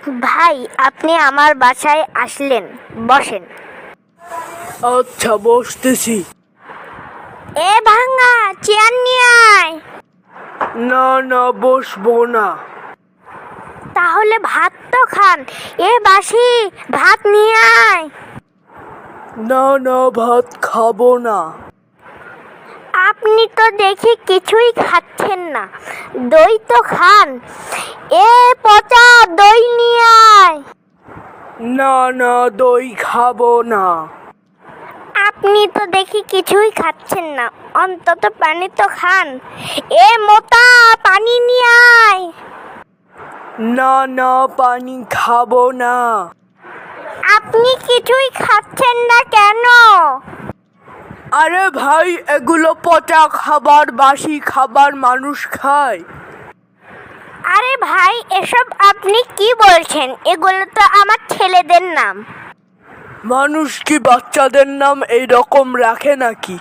ভাই, আপনি আমার বাসায় আসলেন, বসেন। আচ্ছা, বসতেছি। এ ভাঙ্গা, চেয়ার নিয়ে আয়। না না, বসবো না। তাহলে ভাত তো খান। এ বাসি, ভাত নিয়ে আয়। না না, ভাত খাবো না। আপনি তো দেখি কিছুই খাচ্ছেন না, দই তো খান। এ পচা, দই নিয়ে আয়। না না, দই খাবো না। আপনি তো দেখি কিছুই খাচ্ছেন না, অন্তত পানি তো খান। এ মোটা, পানি নিয়ে আয়। না না, পানি খাবো না। আপনি কিছুই খাচ্ছেন না কেন? আরে ভাই, এগুলো পচা খাবার, বাসি খাবার মানুষ খায়। আরে ভাই, এসব আপনি কি বলছেন? এগুলো তো আমার ছেলেদের নাম। মানুষ কি বাচ্চাদের নাম এইরকম রাখে নাকি?